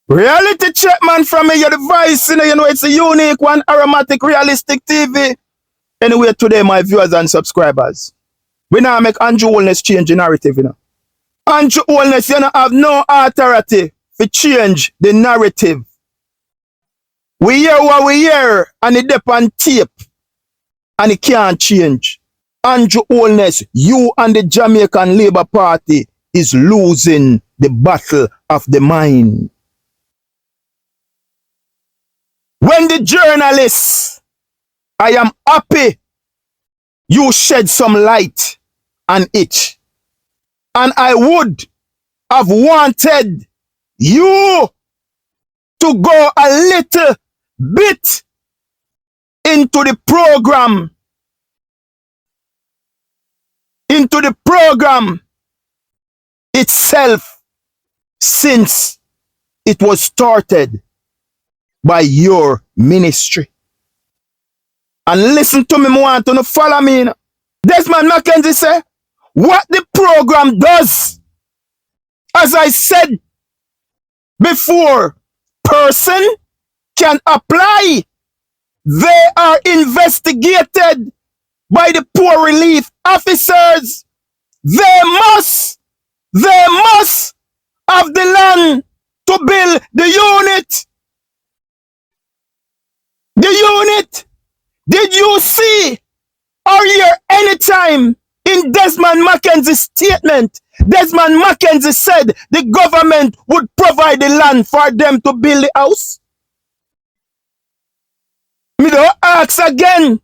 Reality check, man, from me, your device, you know, it's a unique one, aromatic, realistic TV. Anyway, today, my viewers and subscribers, we now make Anju Wellness change the narrative, you know. Anju Wellness, you know, have no authority to change the narrative. We hear what we hear, and it dep on tape, and it can't change. Anju Wellness, you and the Jamaican Labour Party is losing the battle of the mind. When the journalists, I am happy you shed some light on it. And I would have wanted you to go a little bit into the program. Into the program itself, since it was started by your ministry. And listen to me, I want to follow me. Desmond Mackenzie say, what the program does, as I said before, person can apply. They are investigated by the poor relief officers. They must have the land to build the unit. The unit. Did you see or hear any time in Desmond Mackenzie's statement? Desmond Mackenzie said the government would provide the land for them to build the house. Me don't ask again.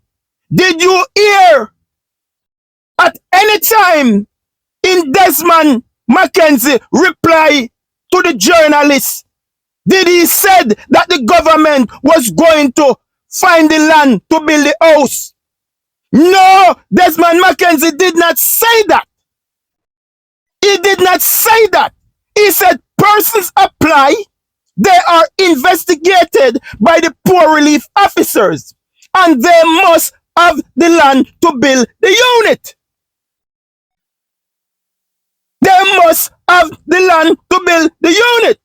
Did you hear at any time in Desmond Mackenzie reply to the journalist? Did he said that the government was going to find the land to build the house? No, Desmond Mackenzie did not say that. He did not say that. He said persons apply, they are investigated by the poor relief officers, and they must have the land to build the unit. They must have the land to build the unit.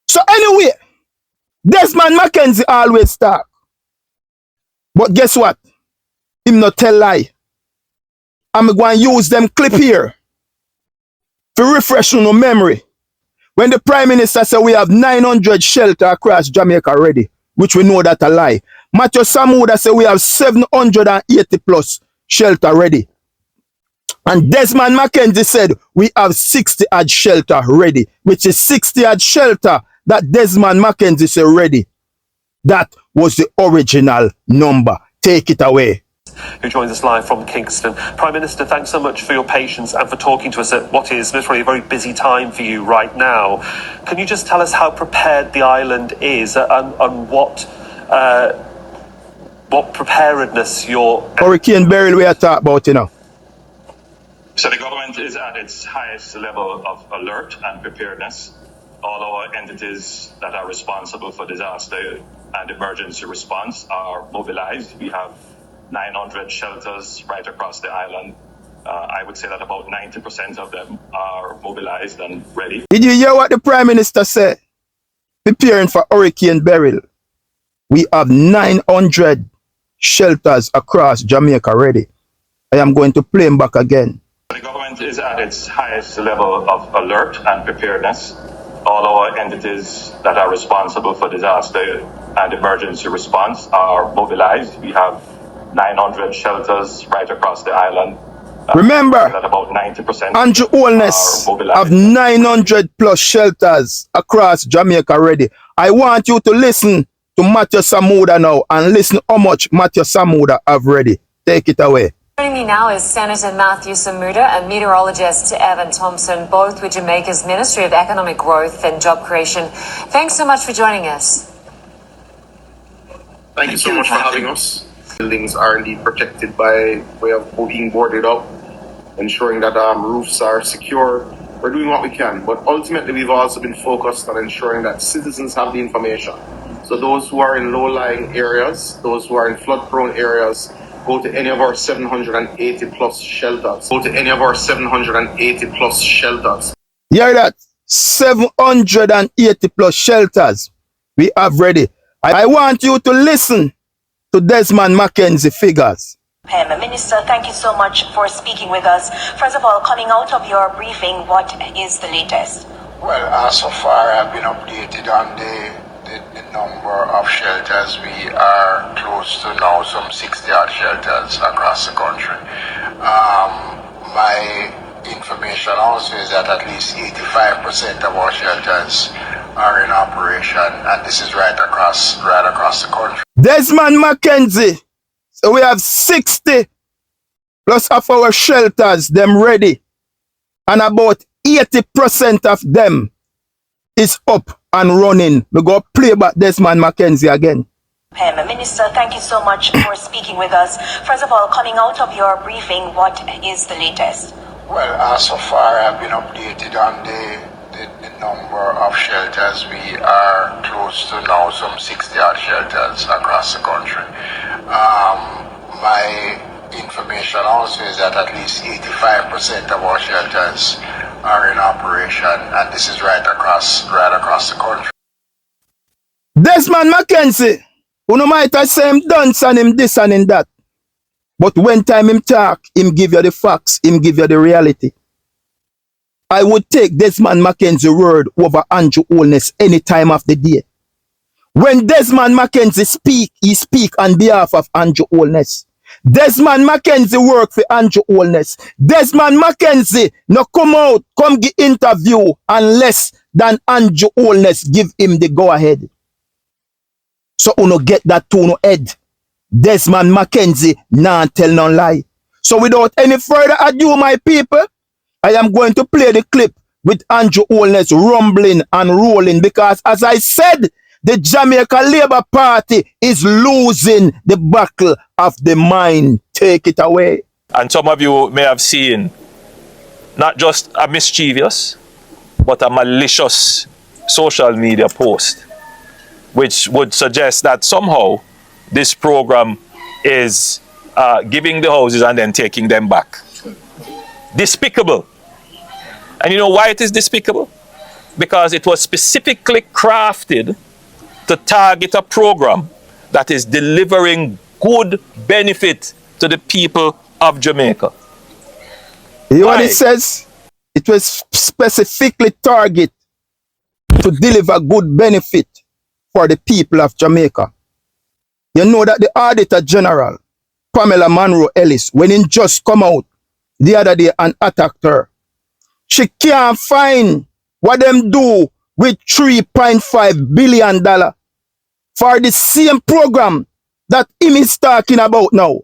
So anyway, Desmond Mackenzie always talk. But guess what? Him not tell lie. I'm going to use them clip here to refresh your memory. When the Prime Minister said we have 900 shelter across Jamaica already, which we know that a lie. Matthew Samuda said we have 780 plus shelter ready. And Desmond Mackenzie said we have 60 odd shelter ready, which is 60 odd shelter that Desmond Mackenzie said ready. That was the original number. Take it away. Who joins us live from Kingston. Prime Minister, thanks so much for your patience and for talking to us at what is literally a very busy time for you right now. Can you just tell us how prepared the island is and what preparedness your... Hurricane Beryl we are talking about, you know. So the government is at its highest level of alert and preparedness. All our entities that are responsible for disaster and emergency response are mobilized. We have 900 shelters right across the island. I would say that about 90% of them are mobilized and ready. Did you hear what the Prime Minister said? Preparing for Hurricane Beryl. We have 900 shelters across Jamaica ready. I am going to play him back again. The government is at its highest level of alert and preparedness. All our entities that are responsible for disaster and emergency response are mobilized. We have 900 shelters right across the island. Remember, that about 90% Anju Wellness have 900 plus shelters across Jamaica already. I want you to listen to Matthew Samuda now and listen how much Matthew Samuda have ready. Take it away. Joining me now is Senator Matthew Samuda and meteorologist Evan Thompson, both with Jamaica's Ministry of Economic Growth and Job Creation. Thanks so much for joining us. Thank you so much for having us. Buildings are indeed protected by way of being boarded up, ensuring that roofs are secure. We're doing what we can, but ultimately we've also been focused on ensuring that citizens have the information. So those who are in low-lying areas, those who are in flood-prone areas, go to any of our 780 plus shelters. Go to any of our 780 plus shelters. You hear that? 780 plus shelters we have ready. I want you to listen to Desmond Mackenzie figures. Minister, thank you so much for speaking with us. First of all, coming out of your briefing, what is the latest? Well, so far I've been updated on the number of shelters. We are close to now some 60 odd shelters across the country. My information also is that at least 85% of our shelters are in operation, and this is right across the country. Desmond Mackenzie, so we have 60 plus of our shelters, them ready, and about 80% of them is up and running. We go play back Desmond Mackenzie again. Minister, thank you so much for speaking with us. First of all, coming out of your briefing, what is the latest? Well, so far I've been updated on the number of shelters. We are close to now some 60 odd shelters across the country. My information also is that at least 85% of our shelters are in operation, and this is right across the country. Desmond Mackenzie, you know might have say him dance and him this and him that. But when time him talk, him give you the facts, him give you the reality. I would take Desmond Mackenzie word over Anju Holness any time of the day. When Desmond Mackenzie speak, he speak on behalf of Anju Holness. Desmond Mackenzie work for Anju Holness. Desmond Mackenzie no come out, come give interview unless than Anju Holness give him the go ahead. So uno get that to no head. Desmond Mackenzie nah tell no lie. So without any further ado, my people, I am going to play the clip with Anju Holness rumbling and rolling, because as I said, the Jamaica Labour Party is losing the battle of the mind. Take it away. And some of you may have seen not just a mischievous, but a malicious social media post, which would suggest that somehow this program is giving the houses and then taking them back. Despicable. And you know why it is despicable? Because it was specifically crafted to target a program that is delivering good benefit to the people of Jamaica. You know what it says? It was specifically targeted to deliver good benefit for the people of Jamaica. You know that the Auditor General, Pamela Monroe Ellis, when he just come out the other day and attacked her, she can't find what them do with $3.5 billion for the same program that him is talking about now.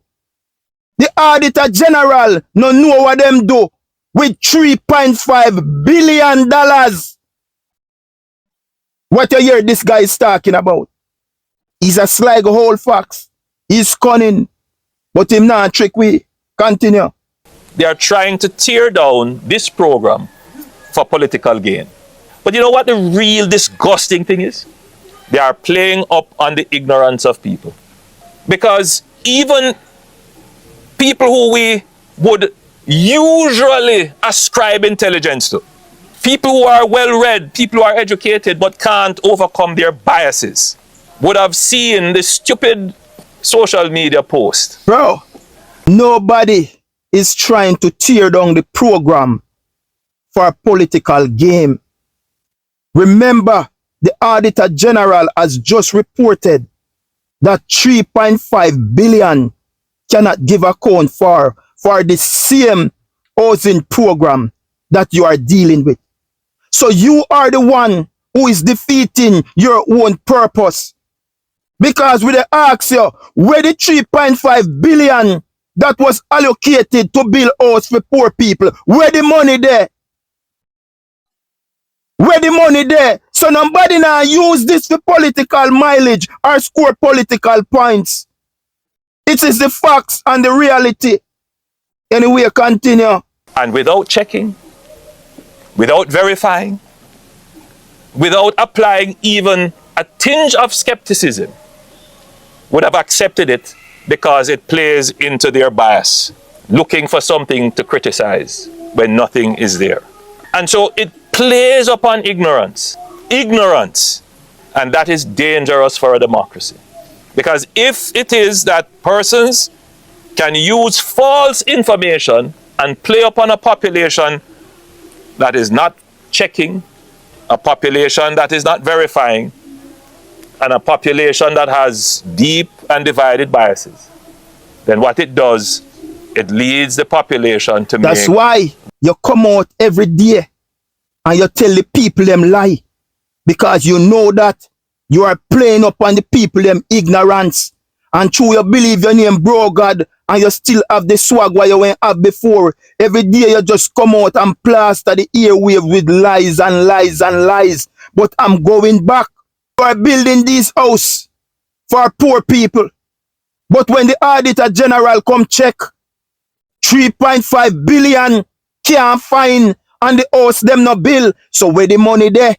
The Auditor General no know what them do with $3.5 billion. What you hear this guy is talking about? He's a sly whole fox. He's cunning, but him not trick we. Continue. They are trying to tear down this program for political gain. But you know what the real disgusting thing is? They are playing up on the ignorance of people. Because even people who we would usually ascribe intelligence to, people who are well-read, people who are educated but can't overcome their biases, would have seen this stupid social media post. Bro, nobody is trying to tear down the program for a political game. Remember, the Auditor General has just reported that 3.5 billion cannot give account for the same housing program that you are dealing with. So you are the one who is defeating your own purpose. Because we ask you, where the 3.5 billion that was allocated to build house for poor people, where the money there? Where the money there? So nobody now use this for political mileage or score political points. It is the facts and the reality. Anyway, continue. And without checking, without verifying, without applying even a tinge of skepticism, would have accepted it because it plays into their bias, looking for something to criticize when nothing is there. And so it plays upon ignorance. Ignorance. And that is dangerous for a democracy. Because if it is that persons can use false information and play upon a population that is not checking, a population that is not verifying, and a population that has deep and divided biases, then what it does, it leads the population to That's why you come out every day and you tell the people them lie. Because you know that you are playing upon the people them ignorance. And true, you believe your name, bro God, and you still have the swag what you went have before. Every day you just come out and plaster the airwave with lies and lies and lies. But I'm going back. You are building this house for poor people. But when the auditor general come check, 3.5 billion can't find and the house them no bill. So where the money there?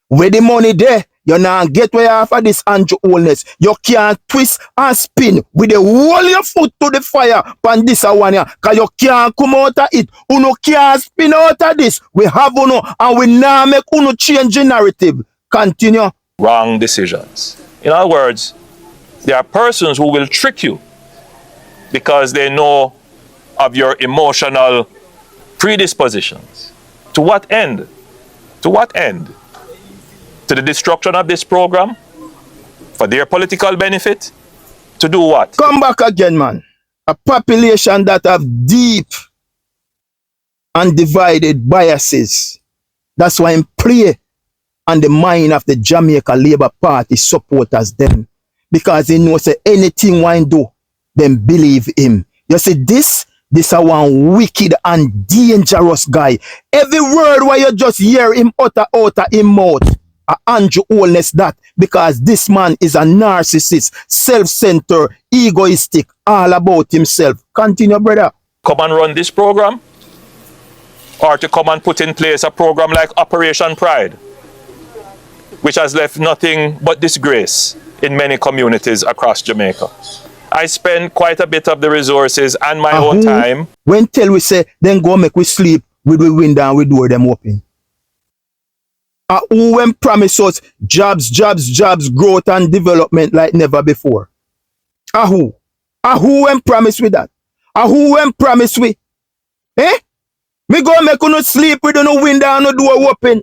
Where the money there? You now get where half of this Anju wholeness. You can't twist and spin with the whole your foot to the fire pan this one here. Cause you can't come out of it. Uno can't spin out of this. We have uno and we now make uno change the narrative. Continue. wrong decisions. In other words, there are persons who will trick you because they know of your emotional predispositions. To what end? To what end? To the destruction of this program? For their political benefit? To do what? Come back again, man. A population that have deep and divided biases. That's why I'm play on the mind of the Jamaica Labour Party supporters them. Because he knows that anything one do, them believe him. You see, this a one wicked and dangerous guy. Every word where you just hear him utter him mouth, a Anju wholeness that, because this man is a narcissist, self-centered, egoistic, all about himself. Continue, brother. Come and run this program? Or to come and put in place a program like Operation Pride, which has left nothing but disgrace in many communities across Jamaica. I spend quite a bit of the resources and my own time. When tell we say, then go make we sleep with the window and we door them open. Who when promise us jobs, growth and development like never before? Who when promise with that? Who when promise we? Eh? Me go make you sleep with no window and no door open.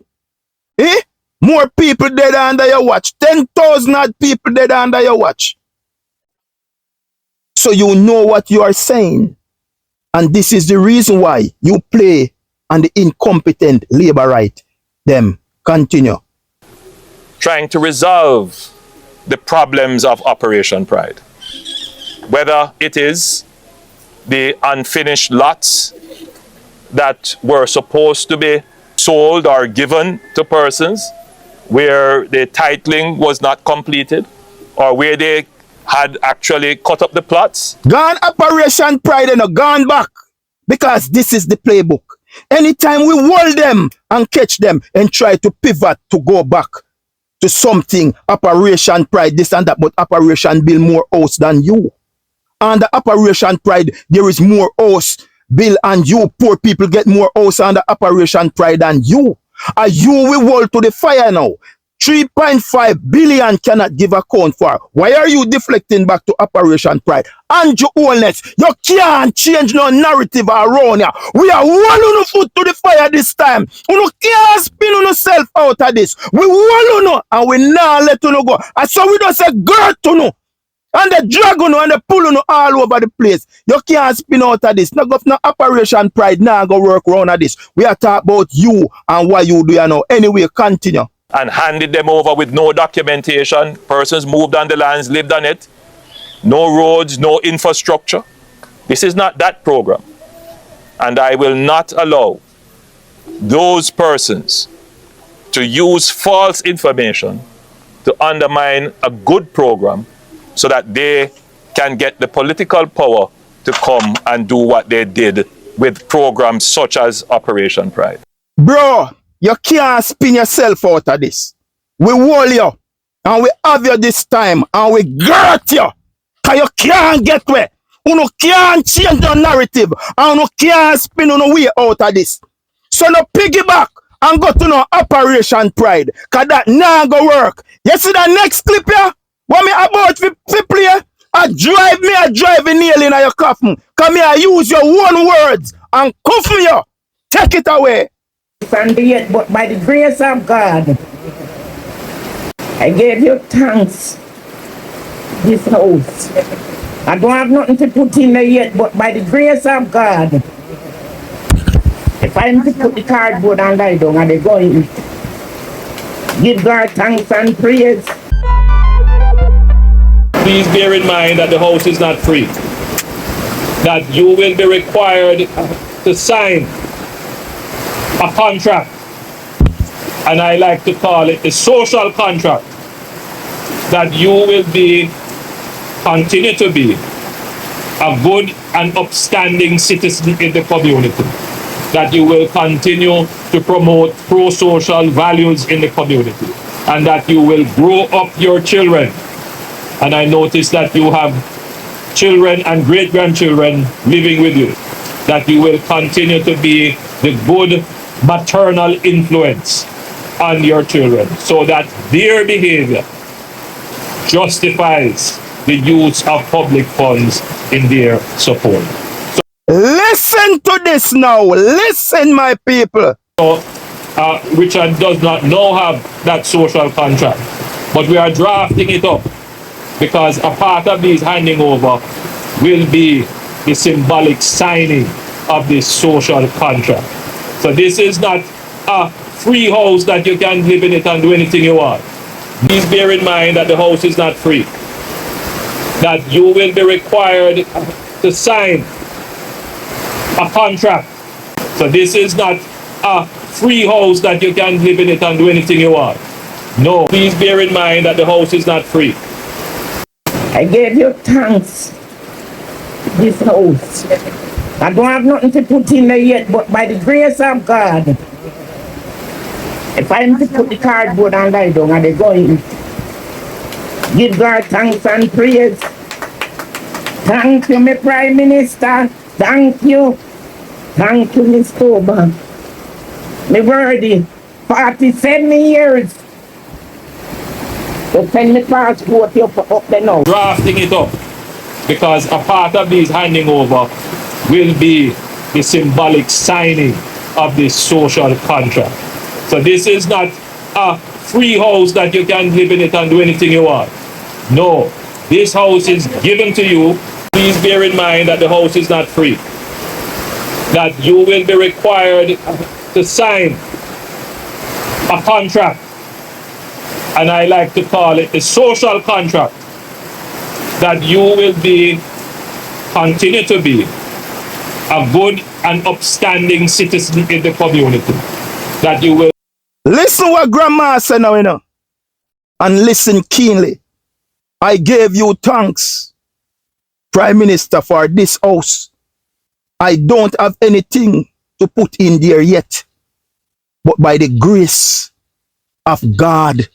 Eh? More people dead under your watch. 10,000 people dead under your watch. So you know what you are saying. And this is the reason why you play on the incompetent labor right. Them. Continue. Trying to resolve the problems of Operation Pride. Whether it is the unfinished lots that were supposed to be sold or given to persons where the titling was not completed, or where they had actually cut up the plots. Gone Operation Pride and gone back. Because this is the playbook. Anytime we hold them and catch them and try to pivot to go back to something, Operation Pride, this and that, but Operation build more house than you. And the Operation Pride, there is more house bill and you poor people get more house under Operation Pride than you. And you will hold to the fire now. 3.5 billion cannot give account for. Why are you deflecting back to Operation Pride? Anju wholeness, you can't change no narrative around here. We are one foot to the fire this time. You can't spin on yourself out of this. We one and we not let you go. And so we don't say girl to no. And the dragon and the pull all over the place. You can't spin out of this. No governor Operation Pride now go work around at this. We are talking about you and what you do now. Anyway, continue. And handed them over with no documentation. Persons moved on the lands, lived on it. No roads, no infrastructure. This is not that program. And I will not allow those persons to use false information to undermine a good program so that they can get the political power to come and do what they did with programs such as Operation Pride. Bro, you can't spin yourself out of this. We hold you and we have you this time and we got you. Cause you can't get where. You can't change the narrative and you can't spin on the way out of this. So no piggyback and go to no Operation Pride. Cause that nah go work. You see the next clip here? What me about to play? I drive a nail in your coffin. Come here, use your own words and coffin you. Take it away. And yet, but by the grace of God, I gave you thanks this house. I don't have nothing to put in there yet, but by the grace of God, if I am to put the cardboard and lie down and they go in, give God thanks and praise. Please bear in mind that the house is not free. That you will be required to sign a contract, and I like to call it a social contract, that you will continue to be a good and upstanding citizen in the community, that you will continue to promote pro-social values in the community, and that you will grow up your children. And I notice that you have children and great-grandchildren living with you, that you will continue to be the good maternal influence on your children, so that their behavior justifies the use of public funds in their support. Listen to this now. Listen, my people. So, Richard does not now have that social contract, but we are drafting it up because a part of these handing over will be the symbolic signing of this social contract. So this is not a free house that you can live in it and do anything you want. Please bear in mind that the house is not free. That you will be required to sign a contract. So this is not a free house that you can live in it and do anything you want. No, please bear in mind that the house is not free. I gave you thanks this house. I don't have nothing to put in there yet, but by the grace of God, if I am to put the cardboard and lie down and they go in, give God thanks and praise. Thank you, my Prime Minister. Thank you. Thank you, Mr. Oba. Me worthy 47 years. So send me passport up there now. Drafting it up because a part of these handing over will be the symbolic signing of this social contract. So this is not a free house that you can live in it and do anything you want. No, this house is given to you. Please bear in mind that the house is not free. That you will be required to sign a contract, and I like to call it a social contract, that you will continue to be a good and upstanding citizen in the community, that you will... Listen what Grandma said now, you know, and listen keenly. I gave you thanks, Prime Minister, for this house. I don't have anything to put in there yet, but by the grace of God,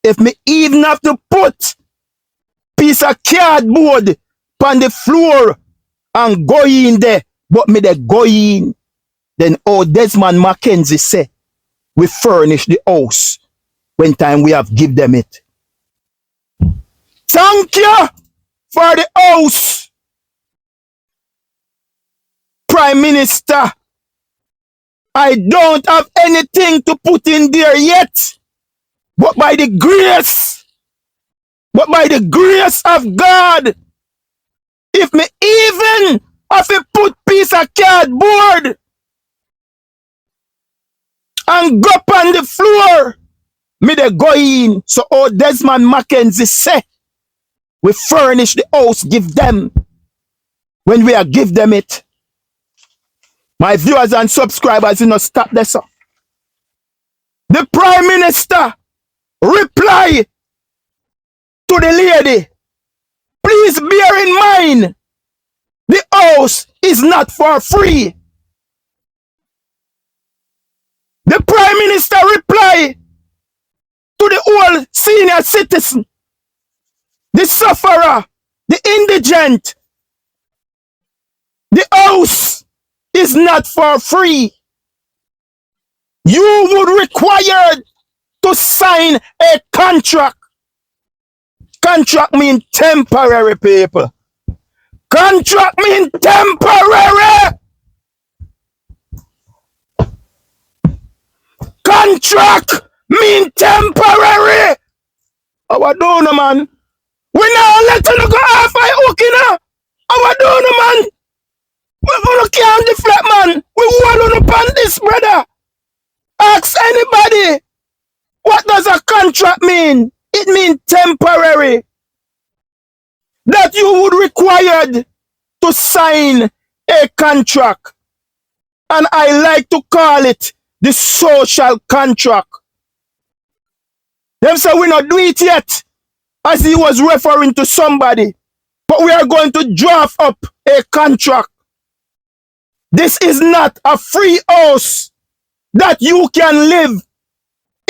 if me even have to put piece of cardboard on the floor and go in there, but me they go in, then Desmond Mackenzie say, we furnish the house when time we have give them it. Thank you for the house, Prime Minister. I don't have anything to put in there yet, but by the grace of God, if me even have to put piece of cardboard and go up on the floor, me they go in. So Desmond Mackenzie say, we furnish the house, give them when we are give them it. My viewers and subscribers, you know, stop this up. The Prime Minister reply to the lady, please bear in mind, the house is not for free. The Prime Minister reply to the old senior citizen, the sufferer, the indigent, the house is not for free. You would require to sign a contract. Contract mean temporary, people. Contract mean temporary. Contract mean temporary. Our donor man. We now let you go off by hooking up. Our donor man. We can't deflect, man. We want on upon this, brother. Ask anybody. What does a contract mean? It means temporary. That you would required to sign a contract. And I like to call it the social contract. Them say we not do it yet, as he was referring to somebody. But we are going to draft up a contract. This is not a free house that you can live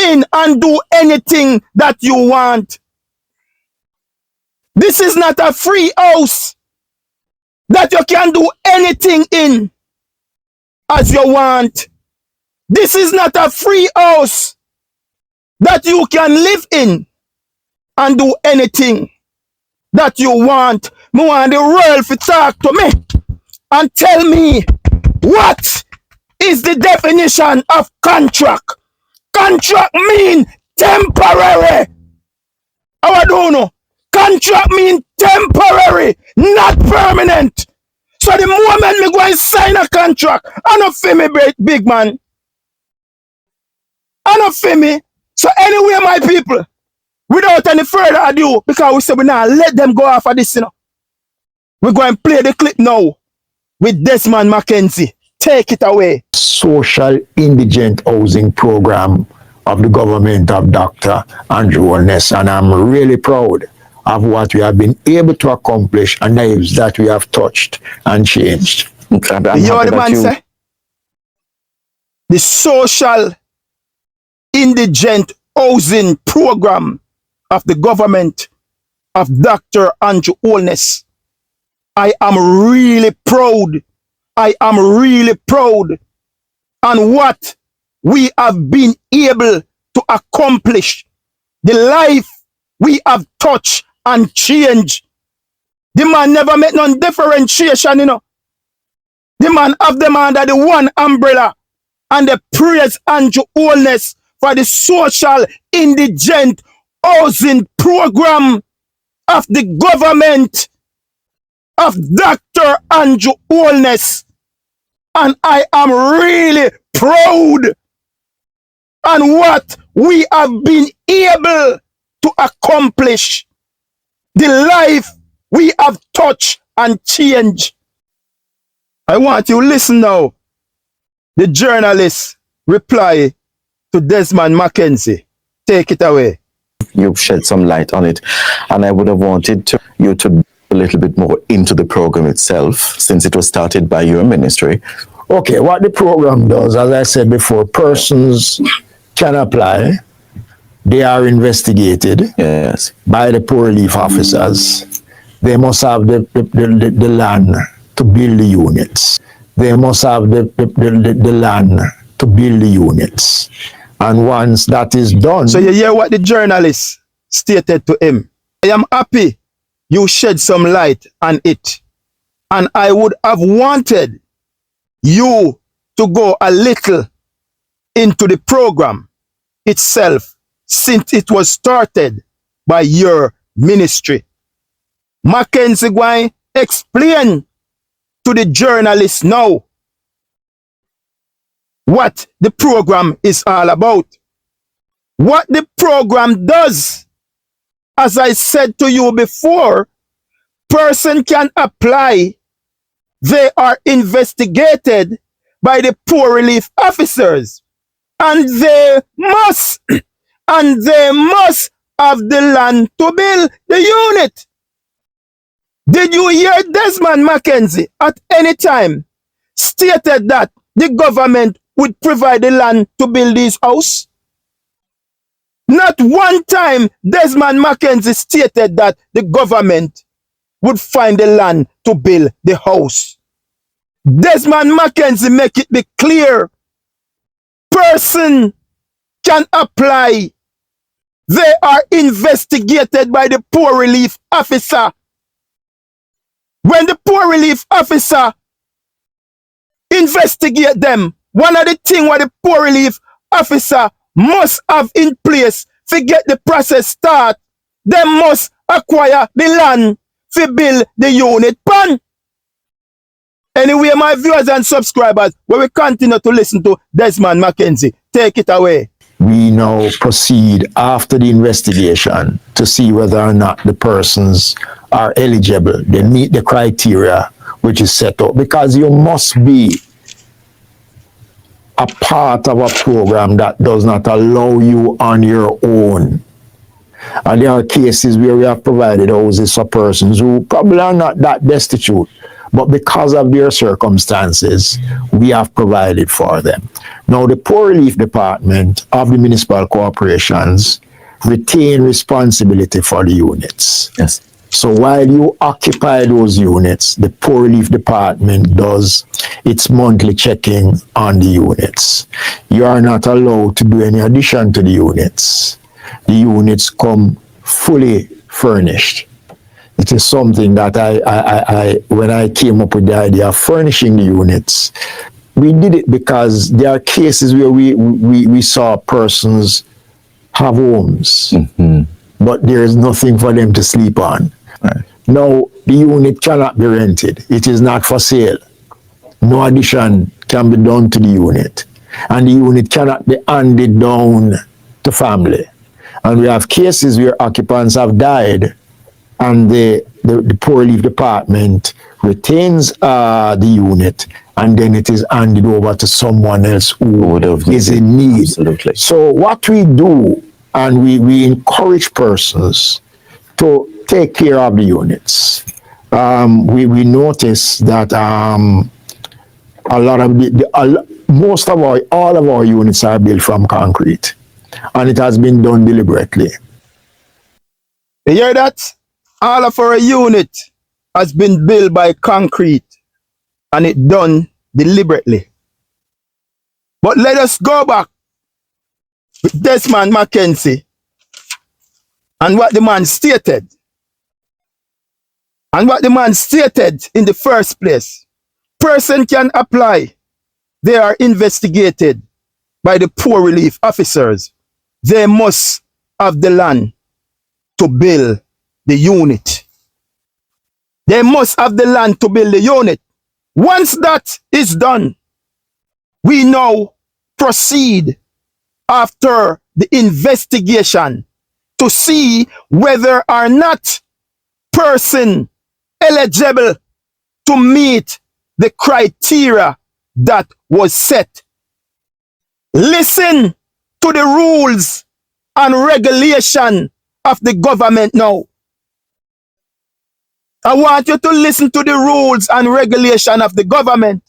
in and do anything that you want. This is not a free house that you can do anything in as you want. This is not a free house that you can live in and do anything that you want. Me want the world to talk to me and tell me what is the definition of contract. Contract mean temporary. I don't know. Contract mean temporary, not permanent. So the moment me go and sign a contract, I not feel me, big man. I not feel me. So anyway, my people, without any further ado, because we say we now let them go off of this, we're going to play the clip now with Desmond Mackenzie. Take it away. Social indigent housing program of the government of Dr. Anju, and I'm really proud of what we have been able to accomplish and lives that we have touched and changed. You know what the man say? The social indigent housing program of the government of Dr. Anju Holness. I am really proud. I am really proud on what we have been able to accomplish. The life we have touched and changed. The man never make no differentiation, The man have them under the one umbrella and the praise Anju Holness for the social indigent housing program of the government of Dr. Anju Holness. And I am really proud on what we have been able to accomplish. The life we have touched and changed. I want you to listen now. The journalist reply to Desmond Mackenzie. Take it away. You've shed some light on it, and I would have wanted you to a little bit more into the program itself, since it was started by your ministry. Okay, what the program does, as I said before, persons can apply. They are investigated by the poor relief officers. They must have the land to build the units. They must have the land to build the units. And once that is done... So you hear what the journalist stated to him. I am happy you shed some light on it. And I would have wanted you to go a little into the program itself, since it was started by your ministry. Mackenzie going explain to the journalists now what the program is all about. What the program does, as I said to you before, person can apply. They are investigated by the poor relief officers, and they must have the land to build the unit. Did you hear Desmond Mackenzie at any time stated that the government would provide the land to build this house? Not one time Desmond Mackenzie stated that the government would find the land to build the house. Desmond Mackenzie make it be clear. Person can apply. They are investigated by the poor relief officer. When the poor relief officer investigate them, one of the things what the poor relief officer must have in place to get the process start, they must acquire the land to build the unit pan. Anyway, my viewers and subscribers, we will continue to listen to Desmond Mackenzie. Take it away. We now proceed after the investigation to see whether or not the persons are eligible. They meet the criteria which is set up, because you must be a part of a program that does not allow you on your own. And there are cases where we have provided houses for persons who probably are not that destitute, but because of their circumstances, we have provided for them. Now, the Poor Relief Department of the municipal corporations retain responsibility for the units. Yes. So while you occupy those units, the Poor Relief Department does its monthly checking on the units. You are not allowed to do any addition to the units. The units come fully furnished. It is something that when I came up with the idea of furnishing the units, we did it because there are cases where we saw persons have homes, but there is nothing for them to sleep on. Right. Now, the unit cannot be rented. It is not for sale. No addition can be done to the unit. And the unit cannot be handed down to family. And we have cases where occupants have died and the Poor Relief Department retains the unit, and then it is handed over to someone else who is in need. Absolutely. So what we do, and we encourage persons to take care of the units. We notice that a lot of all of our units are built from concrete, and it has been done deliberately. You hear that? All of our unit has been built by concrete, and it done deliberately. But let us go back with Desmond Mackenzie and what the man stated. And what the man stated in the first place. Person can apply. They are investigated by the poor relief officers. They must have the land to build the unit. They must have the land to build the unit. Once that is done, we now proceed after the investigation to see whether or not person eligible to meet the criteria that was set. Listen to the rules and regulation of the government now. I want you to listen to the rules and regulation of the government.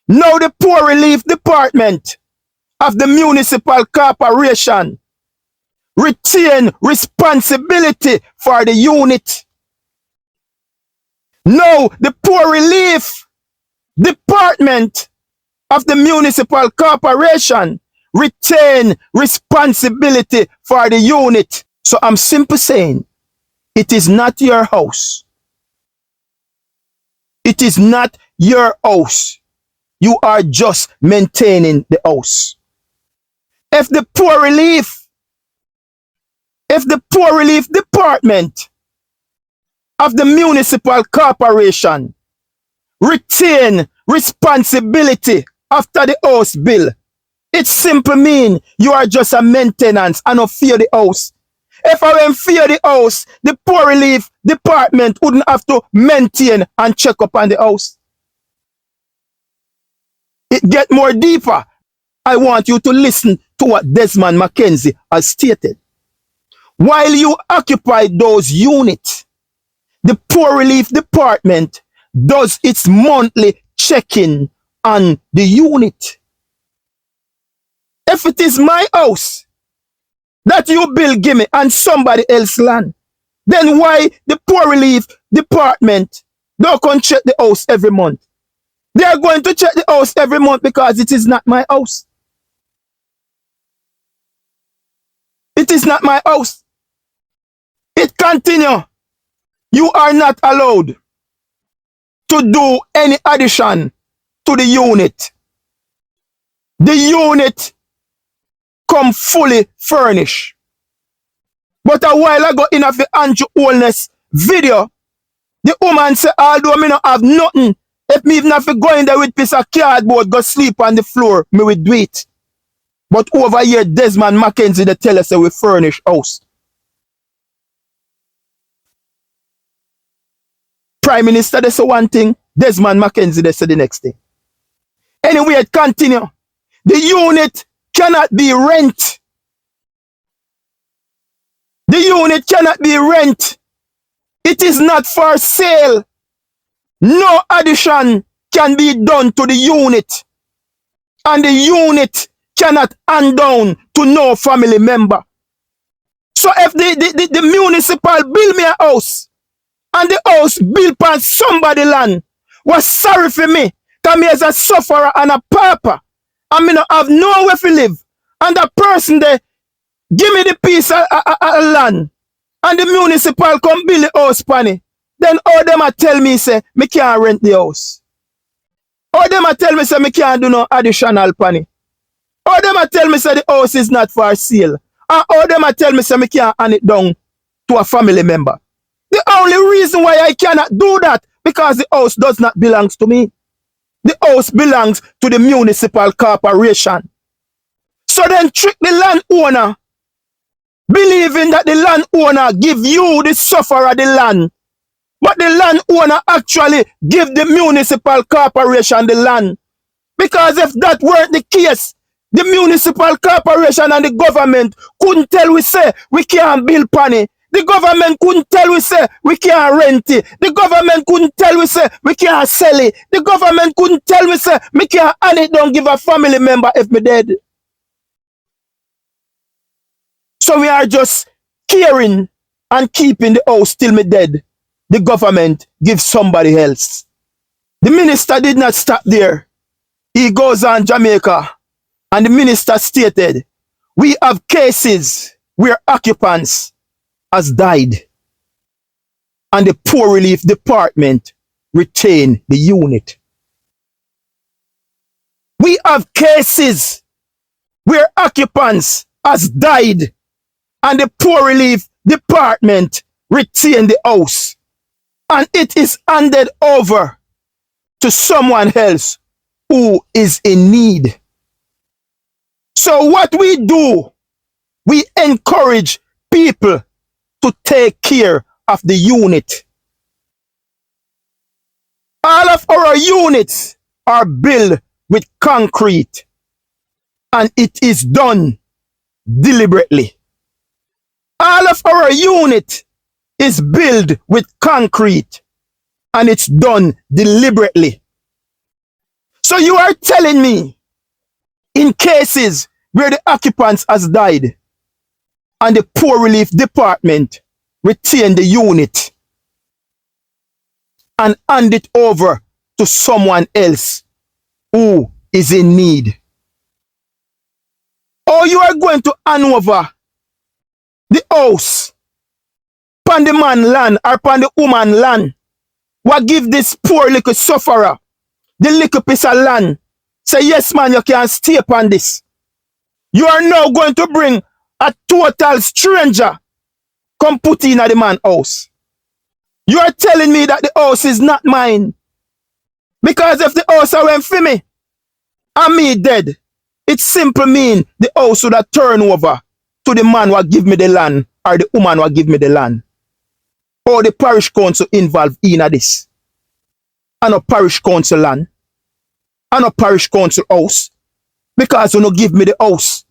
Now the Poor Relief Department of the municipal corporation retain responsibility for the unit. Now the Poor Relief Department of the municipal corporation retain responsibility for the unit. So I'm simply saying, it is not your house. It is not your house. You are just maintaining the house. If the Poor Relief Department of the municipal corporation retain responsibility after the house bill, it simply means you are just a maintenance and not fear the house. If I went fear the house, the Poor Relief Department wouldn't have to maintain and check up on the house. It get more deeper. I want you to listen to what Desmond Mackenzie has stated. While you occupy those units, the Poor Relief Department does its monthly checking on the unit. If it is my house that you build, give me, and somebody else land, then why the Poor Relief Department don't come check the house every month? They are going to check the house every month because it is not my house. It is not my house. It continue. You are not allowed to do any addition to the unit. The unit come fully furnished. But a while ago in the Anju Wellness video, the woman said, although me not have nothing, if me even have to go in there with piece of cardboard, go sleep on the floor, me will do it. But over here, Desmond Mackenzie, they tell us that we furnish house. Prime Minister, they say one thing, Desmond Mackenzie, they say the next thing. Anyway, it continue. The unit cannot be rent. The unit cannot be rent. It is not for sale. No addition can be done to the unit. And the unit cannot hand down to no family member. So if the municipal build me a house, and the house built on somebody land, was sorry for me, because me as a sufferer and a pauper, and me not have nowhere to live, and the person there give me the piece of land, and the municipal come build the house panny, then all them a tell me say, me can't rent the house. All them a tell me say, me can't do no additional panny. All them a tell me say, the house is not for sale. And all them a tell me say, me can't hand it down to a family member. The only reason why I cannot do that, because the house does not belong to me. The house belongs to the municipal corporation. So then trick the landowner, believing that the landowner give you, the sufferer, the land. But the landowner actually give the municipal corporation the land. Because if that weren't the case, the municipal corporation and the government couldn't tell we say we can't build panny. The government couldn't tell we say we can't rent it. The government couldn't tell we say we can't sell it. The government couldn't tell we say we can't hand it down give a family member if me dead. So we are just caring and keeping the house till me dead. The government gives somebody else. The minister did not stop there. He goes on Jamaica and the minister stated, we have cases where occupants has died and the poor relief department retain the unit. We have cases where occupants has died and the poor relief department retain the house and it is handed over to someone else who is in need. So what we do, we encourage people to take care of the unit. All of our units are built with concrete and it is done deliberately. All of our unit is built with concrete and it's done deliberately. So you are telling me in cases where the occupants has died and the poor relief department retain the unit and hand it over to someone else who is in need. Or you are going to hand over the house upon the man land or upon the woman land. What give this poor little sufferer the little piece of land? Say, yes man, you can stay upon this. You are now going to bring a total stranger come put in at the man's house. You are telling me that the house is not mine. Because if the house went for me and me dead, it simply mean the house would have turned over to the man who give me the land or the woman who give me the land. Or the parish council involved in this. And a parish council land. And a parish council house. Because you no give me the house.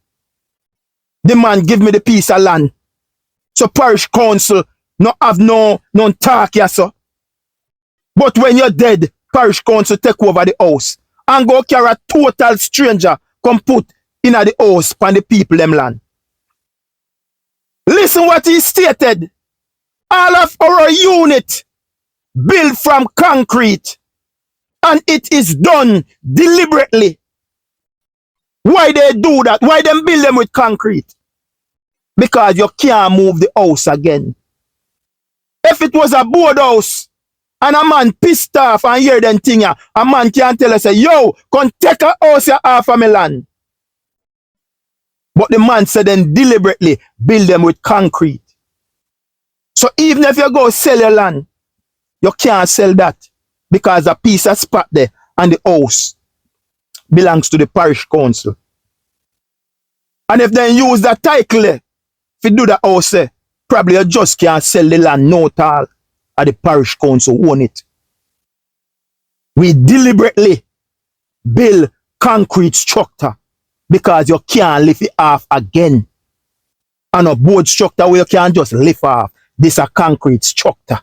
The man give me the piece of land. So parish council no have no talk here, so. But when you're dead, parish council take over the house and go carry a total stranger come put in the house and the people them land. Listen what he stated. All of our unit built from concrete And it is done deliberately. Why they do that? Why them build them with concrete? Because you can't move the house again. If it was a board house and a man pissed off and hear them thing, a man can tell us, say, yo, come take a house off of my land. But the man said then deliberately build them with concrete. So even if you go sell your land, you can't sell that because a piece of spot there and the house belongs to the parish council. And if they use that title, if you do the house, probably you just can't sell the land no at all, and the parish council own it. We deliberately build concrete structure because you can't lift it off again. And a board structure where you can't just lift off. This a concrete structure.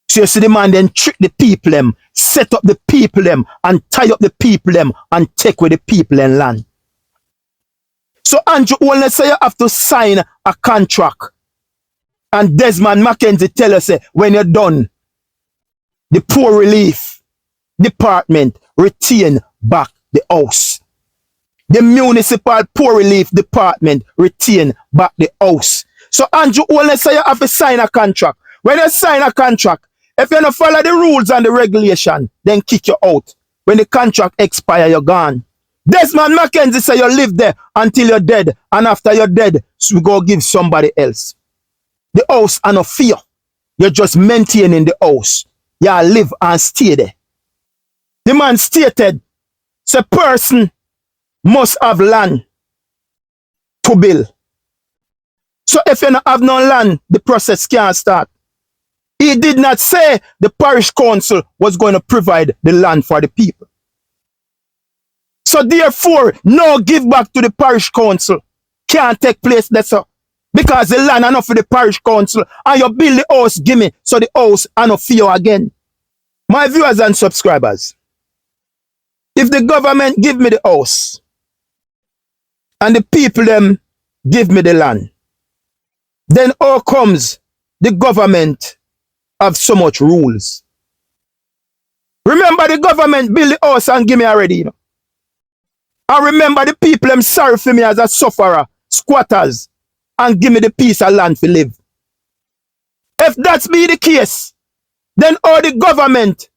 So you see the man then trick the people them, set up the people them, and tie up the people them, and take away the people and land. So Anju only say you have to sign a contract. And Desmond Mackenzie tell us when you're done, the poor relief department retain back the house. The municipal poor relief department retain back the house. So Anju only say you have to sign a contract. When you sign a contract, if you don't follow the rules and the regulation, then kick you out. When the contract expire, you're gone. Desmond Mackenzie say you live there until you're dead, and after you're dead, so we go give somebody else. The house and no fear. You're just maintaining the house. You live and stay there. The man stated, say person must have land to build. So if you don't have no land, the process can't start. He did not say the parish council was going to provide the land for the people. So therefore, no give back to the parish council can't take place there, sir. Because the land enough for the parish council and you build the house, give me, so the house enough for you again. My viewers and subscribers, if the government give me the house and the people them give me the land, then how comes the government have so much rules? Remember the government build the house and give me already, you know. And remember the people them sorry for me as a sufferer, squatters, and give me the piece of land to live. If that's be the case, then all the government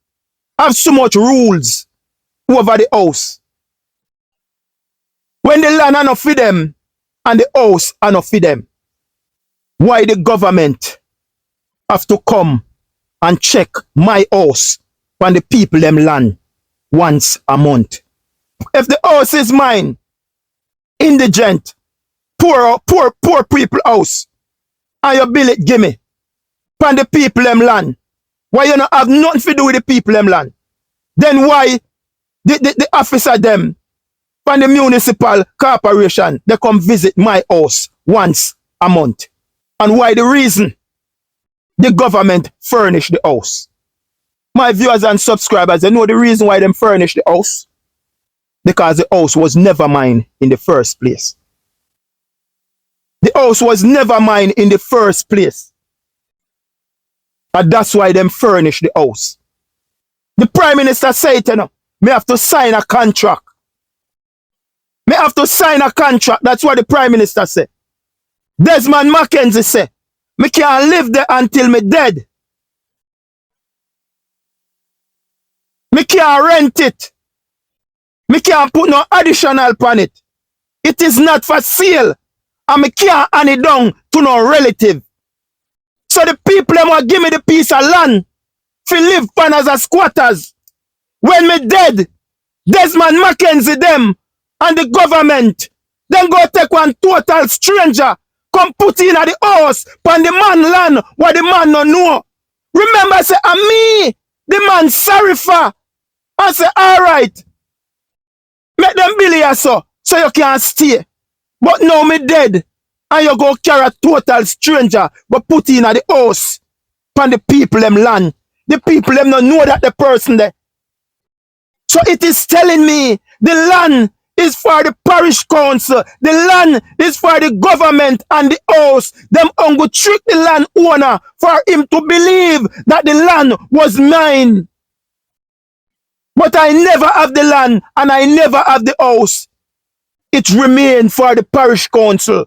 have so much rules over the house. When the land are not for them and the house are not for them, why the government have to come and check my house when the people them land once a month? If the house is mine, indigent, poor people house, and you build it, give me, pan the people them land, why you not have nothing to do with the people them land? Then why the officer them from the municipal corporation, they come visit my house once a month? And why the reason the government furnish the house? My viewers and subscribers, they know the reason why them furnish the house. Because the house was never mine in the first place. The house was never mine in the first place. And that's why them furnish the house. The Prime Minister said, you know, me have to sign a contract. Me have to sign a contract. That's what the Prime Minister said. Desmond Mackenzie said, me can't live there until me dead. Me can't rent it. Me can't put no additional on it. It is not for sale. And me can't hand it down to no relative. So the people them will give me the piece of land to live pan as a squatters. When me dead, Desmond Mackenzie them and the government then go take one total stranger come put in at the house pan the man land what the man no know. Remember say me, the man sorry for. I say alright. Make them bill you so you can't stay. But now me dead. And you go carry a total stranger but put in at the house pan the people them land. The people them don't know that the person there. So it is telling me the land is for the parish council. The land is for the government and the house. Them go trick the land owner for him to believe that the land was mine. But I never have the land and I never have the house. It remained for the parish council.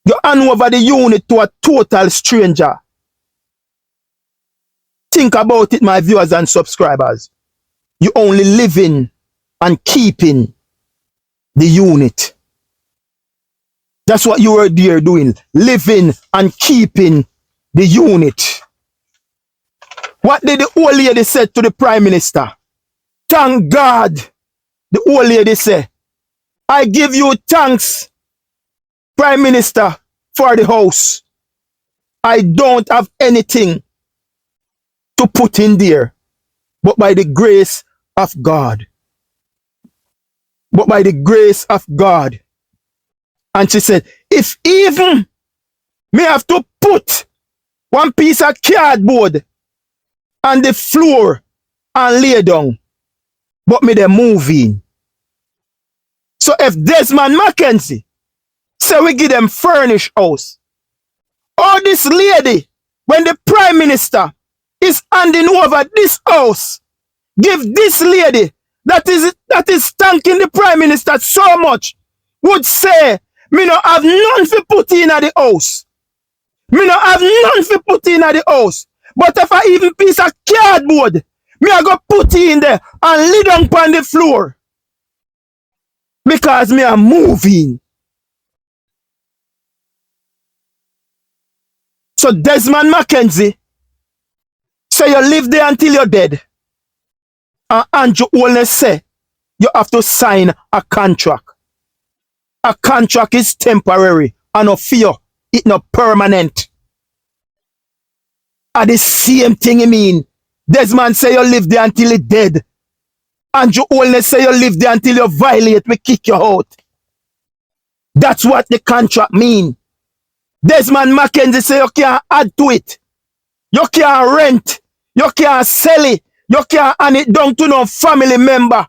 You hand over the unit to a total stranger. Think about it, my viewers and subscribers. You only living and keeping the unit. That's what you were there doing. Living and keeping the unit. What did the old lady say to the Prime Minister? Thank God, the old lady said, I give you thanks, Prime Minister, for the house. I don't have anything to put in there, but by the grace of God. But by the grace of God. And she said, if even me have to put one piece of cardboard on the floor and lay down, but me they move in. So if Desmond Mackenzie say we give them furnished house, or this lady, when the Prime Minister is handing over this house, give this lady that is thanking the Prime Minister so much, would say, me no have none for put in at the house. Me no have none for put in at the house. But if I even piece of cardboard, me I go put in there and lay down on the floor. Because me am moving. So Desmond Mackenzie say you live there until you're dead. And Anju only say you have to sign a contract. A contract is temporary and no fear, it not permanent. And the same thing I mean. Desmond say you live there until you're dead. And you only say you live there until you violate, we kick you out. That's what the contract mean. Desmond Mackenzie say you can't add to it. You can't rent. You can't sell it. You can't hand it down to no family member.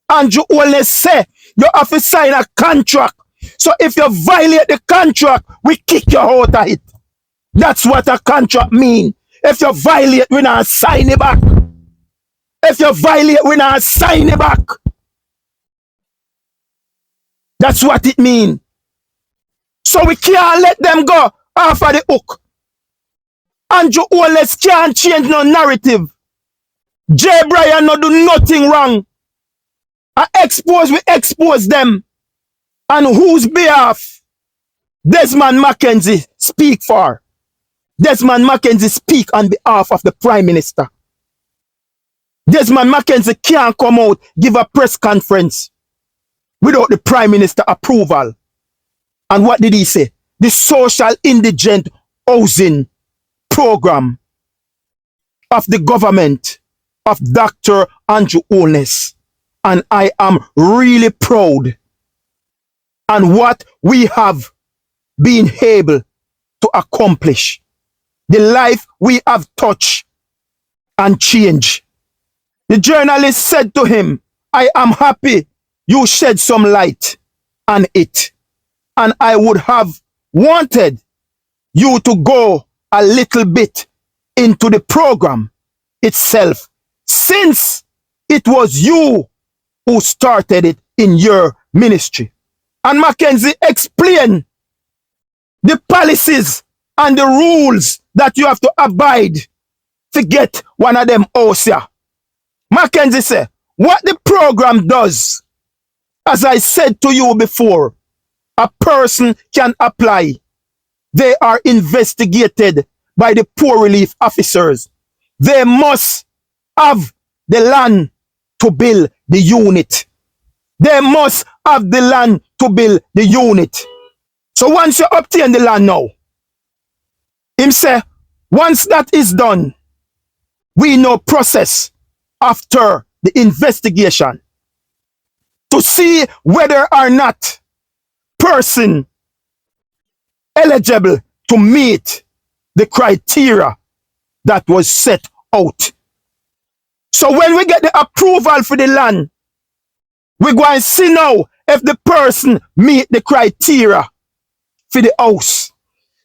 And you only say you have to sign a contract. So if you violate the contract, we kick you out of it. That's what a contract mean. If you violate, we not sign it back. If you violate, we not sign it back. That's what it mean. So we can't let them go off of the hook. And you always can't change no narrative. Drebrian no do nothing wrong. I we expose them. And whose behalf Desmond Mackenzie speak for? Desmond Mackenzie speak on behalf of the Prime Minister. Desmond Mackenzie can't come out, give a press conference without the Prime Minister approval. And what did he say? The social indigent housing program of the government of Dr. Anju Holness. And I am really proud on what we have been able to accomplish. The life we have touched and changed. The journalist said to him, I am happy you shed some light on it. And I would have wanted you to go a little bit into the program itself, since it was you who started it in your ministry. And Mackenzie explained the policies and the rules that you have to abide to get one of them house here. Mackenzie said, what the program does, as I said to you before, a person can apply. They are investigated by the poor relief officers. They must have the land to build the unit. They must have the land to build the unit. So once you obtain the land now, him say, once that is done, we know process after the investigation to see whether or not person eligible to meet the criteria that was set out. So when we get the approval for the land, we go and see now if the person meet the criteria for the house.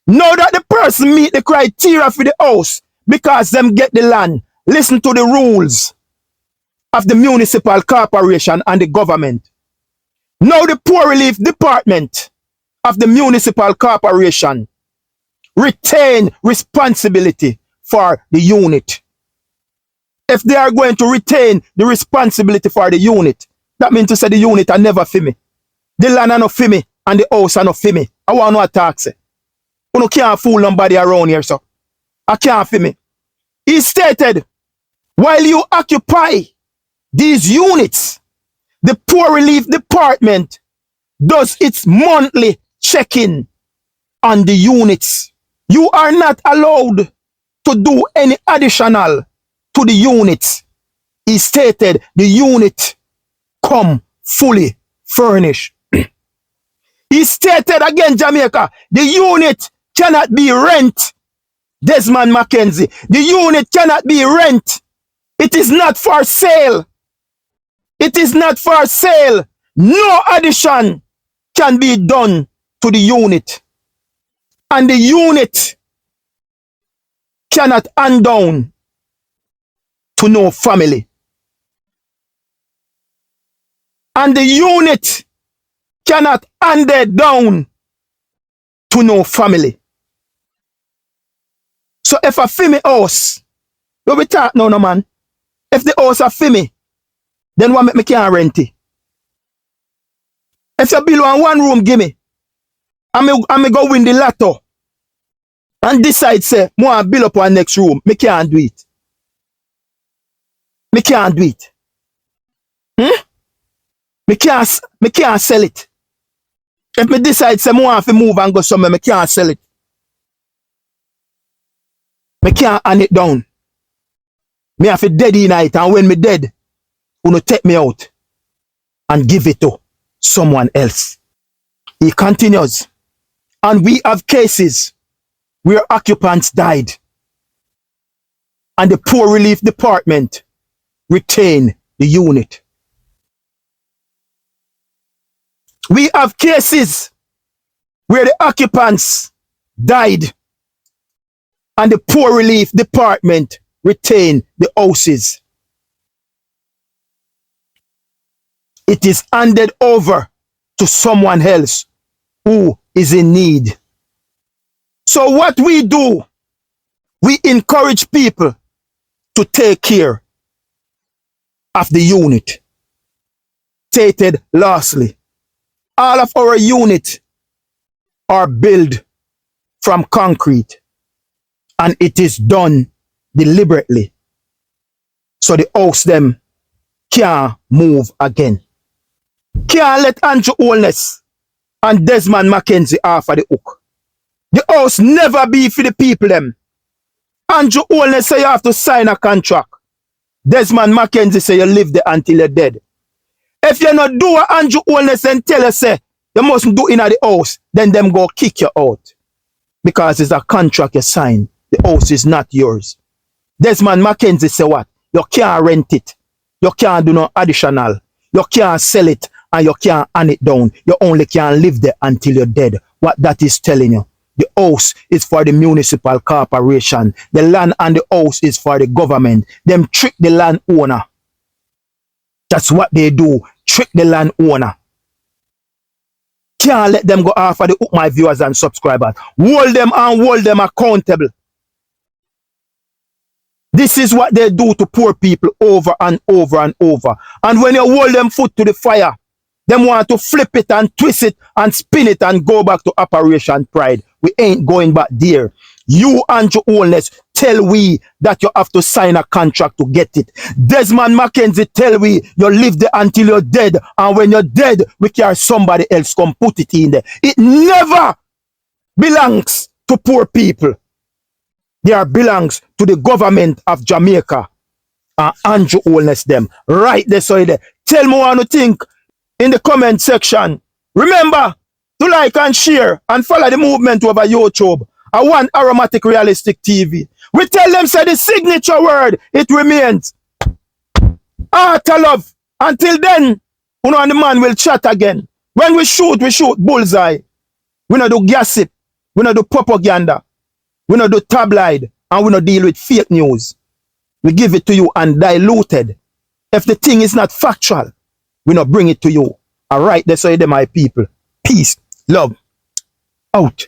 Now that the person meet the criteria for the house, because them get the land. Listen to the rules of the municipal corporation and the government. Now the poor relief department of the municipal corporation retain responsibility for the unit. If they are going to retain the responsibility for the unit, that means to say the unit are never for me. The land are not for me and the house are not for me. I want no tax. You can't fool nobody around here, so I can't for me. He stated, while you occupy these units, the poor relief department does its monthly check-in on the units. You are not allowed to do any additional to the units. He stated the unit come fully furnished. He stated again, Jamaica, the unit cannot be rent. Desmond Mackenzie, the unit cannot be rent. It is not for sale. It is not for sale. No addition can be done to the unit. And the unit cannot hand down to no family. And the unit cannot hand it down to no family. So if a family house, you be talk now, no man. If the house a family, then what make me can't rent it? If you build one room, give me. I me go win the lotto and decide say, I build up one next room. Me can't do it. Me can't do it. Me can't sell it. If me decide say, I have to move and go somewhere, me can't sell it. Me can't hand it down. Me have to dead in it, and when me dead, you take me out and give it to someone else. He continues, and we have cases where occupants died and the poor relief department retain the unit. We have cases where the occupants died and the poor relief department retain the houses. It is handed over to someone else who is in need. So what we do, we encourage people to take care of the unit. Stated lastly, all of our units are built from concrete and it is done deliberately so the house them can't move again. Can't let Anju Holness and Desmond Mackenzie off of the hook. The house never be for the people them. Anju Holness say you have to sign a contract. Desmond Mackenzie say you live there until you're dead. If you not do what Anju Holness and tell you say you must do in the house, then them go kick you out. Because it's a contract you sign. The house is not yours. Desmond Mackenzie say what? You can't rent it. You can't do no additional. You can't sell it and you can't hand it down. You only can live there until you're dead. What that is telling you. The house is for the municipal corporation. The land and the house is for the government. Them trick the landowner. That's what they do. Trick the landowner. Can't let them go off of the hook, my viewers and subscribers. Hold them and hold them accountable. This is what they do to poor people over and over and over. And when you hold them foot to the fire, them want to flip it and twist it and spin it and go back to Operation Pride. We ain't going back there. You and your Holness tell we that you have to sign a contract to get it. Desmond Mackenzie tell we you live there until you're dead. And when you're dead, we carry somebody else come put it in there. It never belongs to poor people. There belongs to the government of Jamaica. And Anju Holness them. Right there, so there. Tell me what you think in the comment section. Remember to like and share and follow the movement over YouTube. I want Aromatic Realistic TV. We tell them say the signature word, it remains art of love. Until then, you know, and the man will chat again. When we shoot bullseye. We don't do gossip. We don't do propaganda. We don't do tabloid. and we don't deal with fake news. We give it to you undiluted. If the thing is not factual, we not bring it to you. All right, that's why they're my people. Peace, love, out.